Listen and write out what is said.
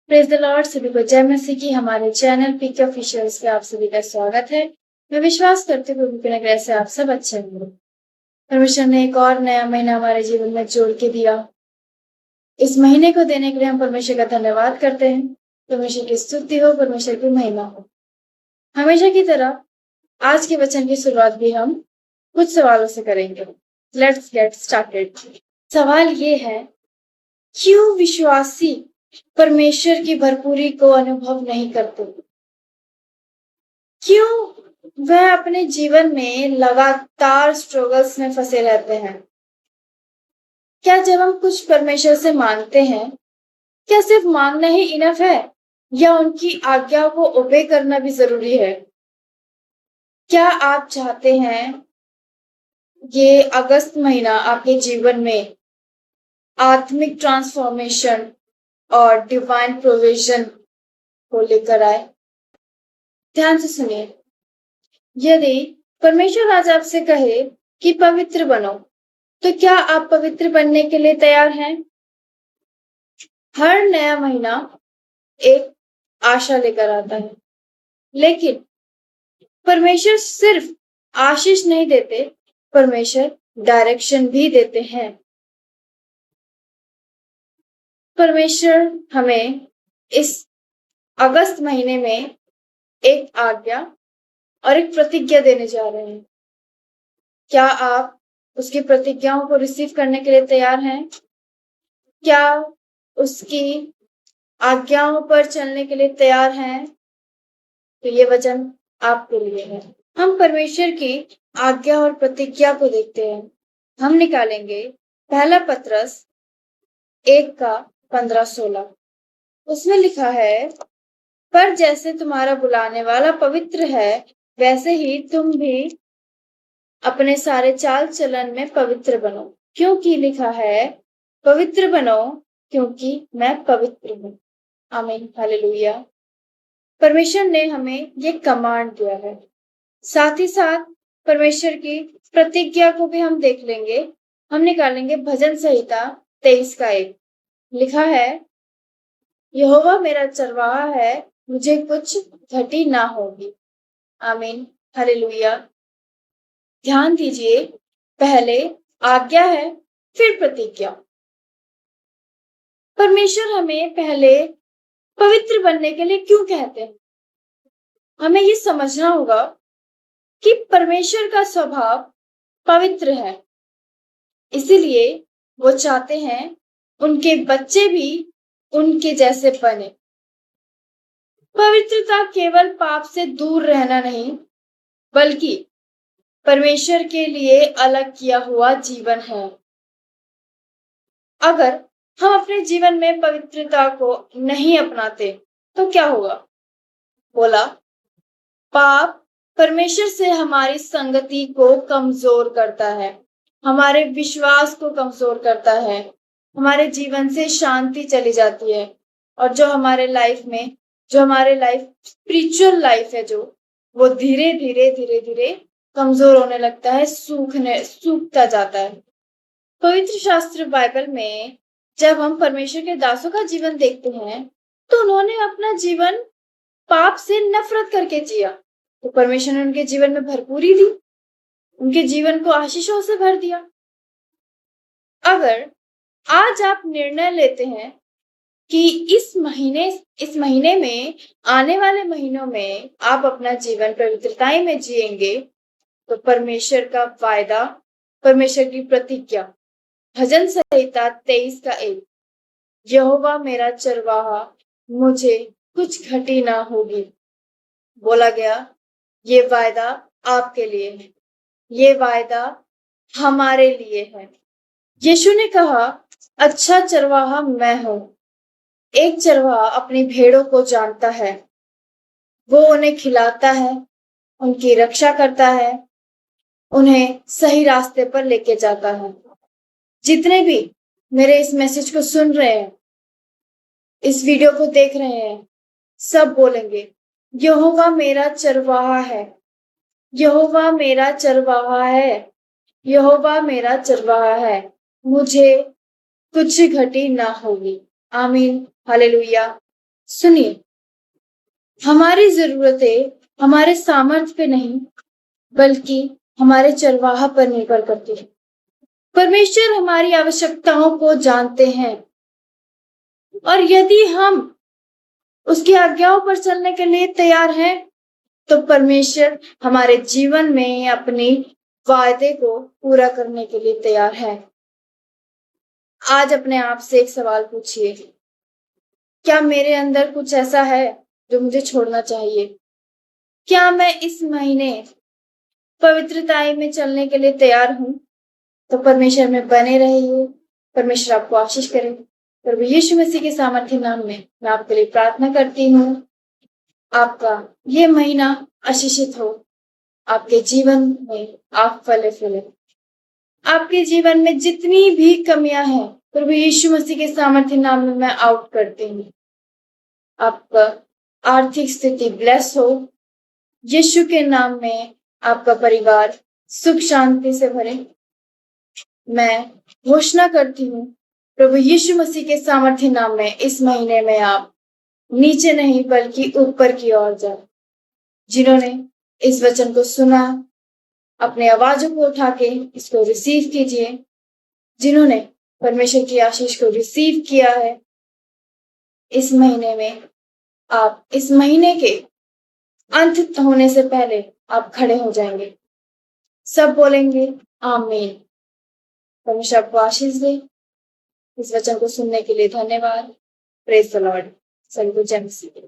Praise the Lord. सभी को जय मसीह की हमारे चैनल पीके ऑफिशियल्स पे आप सभी का स्वागत है। मैं विश्वास करती हूँ प्रभु के अनुग्रह से आप सब अच्छे होंगे। परमेश्वर ने एक और नया महीना हमारे जीवन में जोड़ के दिया। इस महीने को देने के लिए हम परमेश्वर का धन्यवाद करते हैं। परमेश्वर की स्तुति हो, परमेश्वर की महिमा हो। हमेशा की तरह आज के वचन की शुरुआत भी हम कुछ सवालों से करेंगे। Let's get started. सवाल ये है, क्यों विश्वासी परमेश्वर की भरपूरी को अनुभव नहीं करते? क्यों वह अपने जीवन में लगातार स्ट्रगल्स में फंसे रहते हैं? क्या जब हम कुछ परमेश्वर से मांगते हैं, क्या सिर्फ मांगना ही इनफ है या उनकी आज्ञा को ओबे करना भी जरूरी है? क्या आप चाहते हैं ये अगस्त महीना आपके जीवन में आत्मिक ट्रांसफॉर्मेशन और डिवाइन प्रोविजन को लेकर आए? ध्यान से सुनिए। यदि परमेश्वर आज आपसे कहे कि पवित्र बनो, तो क्या आप पवित्र बनने के लिए तैयार हैं? हर नया महीना एक आशा लेकर आता है, लेकिन परमेश्वर सिर्फ आशीष नहीं देते, परमेश्वर डायरेक्शन भी देते हैं। परमेश्वर हमें इस अगस्त महीने में एक आज्ञा और एक प्रतिज्ञा देने जा रहे हैं। क्या आप उसकी प्रतिज्ञाओं को रिसीव करने के लिए तैयार हैं? क्या उसकी आज्ञाओं पर चलने के लिए तैयार हैं? तो ये वचन आपके लिए है। हम परमेश्वर की आज्ञा और प्रतिज्ञा को देखते हैं। हम निकालेंगे पहला पत्रस 1:15-16। उसमें लिखा है, पर जैसे तुम्हारा बुलाने वाला पवित्र है, वैसे ही तुम भी अपने सारे चाल चलन में पवित्र बनो, क्योंकि लिखा है, पवित्र बनो क्योंकि मैं पवित्र हूँ। आमीन, हालेलुया। परमेश्वर ने हमें ये कमांड दिया है। साथ ही साथ परमेश्वर की प्रतिज्ञा को भी हम देख लेंगे। हम निकालेंगे भजन संहिता 23:1। लिखा है, यहोवा मेरा चरवाहा है, मुझे कुछ घटी ना होगी। आमीन, हालेलुया। ध्यान दीजिए, पहले आज्ञा है, फिर प्रतिज्ञा। परमेश्वर हमें पहले पवित्र बनने के लिए क्यों कहते हैं? हमें ये समझना होगा कि परमेश्वर का स्वभाव पवित्र है, इसीलिए वो चाहते हैं उनके बच्चे भी उनके जैसे बने। पवित्रता केवल पाप से दूर रहना नहीं, बल्कि परमेश्वर के लिए अलग किया हुआ जीवन है। अगर हम अपने जीवन में पवित्रता को नहीं अपनाते तो क्या होगा? बोला, पाप परमेश्वर से हमारी संगति को कमजोर करता है, हमारे विश्वास को कमजोर करता है, हमारे जीवन से शांति चली जाती है, और जो हमारे लाइफ स्पिरिचुअल लाइफ है, जो वो धीरे धीरे कमजोर होने लगता है, सूखता जाता है। पवित्र शास्त्र बाइबल में जब हम परमेश्वर के दासों का जीवन देखते हैं, तो उन्होंने अपना जीवन पाप से नफरत करके जिया, तो परमेश्वर ने उनके जीवन में भरपूरी दी, उनके जीवन को आशीषों से भर दिया। अगर आज आप निर्णय लेते हैं कि इस महीने में, आने वाले महीनों में आप अपना जीवन पवित्रताई में जिएंगे, तो परमेश्वर का वायदा, परमेश्वर की प्रतिज्ञा, भजन संहिता 23:1, यहोवा मेरा चरवाहा, मुझे कुछ घटी ना होगी, बोला गया। ये वायदा आपके लिए है, ये वायदा हमारे लिए है। यीशु ने कहा, अच्छा चरवाहा मैं हूं। एक चरवाहा अपनी भेड़ों को जानता है, वो उन्हें खिलाता है, उनकी रक्षा करता है, उन्हें सही रास्ते पर लेके जाता है। जितने भी मेरे इस मैसेज को सुन रहे हैं, इस वीडियो को देख रहे हैं, सब बोलेंगे, यहोवा मेरा चरवाहा है, यहोवा मेरा चरवाहा है, यहोवा मेरा चरवाहा है, मुझे कुछ घटी ना होगी। आमीन, हालेलुया। सुनिए, हमारी ज़रूरतें हमारे सामर्थ्य पे नहीं, बल्कि हमारे चरवाहा पर निर्भर करती है। परमेश्वर हमारी आवश्यकताओं को जानते हैं और यदि हम उसकी आज्ञाओं पर चलने के लिए तैयार हैं, तो परमेश्वर हमारे जीवन में अपनी वायदे को पूरा करने के लिए तैयार है। आज अपने आप से एक सवाल पूछिए, क्या मेरे अंदर कुछ ऐसा है जो मुझे छोड़ना चाहिए? क्या मैं इस महीने पवित्रताई में चलने के लिए तैयार हूँ? तो परमेश्वर में बने रहिए। परमेश्वर आपको आशीष करे। प्रभु यीशु मसीह के सामर्थ्य नाम में मैं आपके लिए प्रार्थना करती हूँ। आपका ये महीना आशीषित हो। आपके जीवन में आप फले फूले। आपके जीवन में जितनी भी कमियां हैं, प्रभु यीशु मसीह के सामर्थ्य नाम में मैं आउट करती हूँ। आपका आर्थिक स्थिति ब्लेस हो। यीशु के नाम में आपका परिवार सुख शांति से भरे। मैं घोषणा करती हूँ, प्रभु यीशु मसीह के सामर्थ्य नाम में इस महीने में आप नीचे नहीं बल्कि ऊपर की ओर जाए। जिन्होंने इस वचन को सुना, अपने आवाजों को उठा के इसको रिसीव कीजिए। जिन्होंने परमेश्वर की आशीष को रिसीव किया है, इस महीने में आप इस महीने के अंत होने से पहले आप खड़े हो जाएंगे। सब बोलेंगे आमीन। परमेश्वर आपको आशीष दे। इस वचन को सुनने के लिए धन्यवाद। Praise the Lord. सभी को जय मसीह।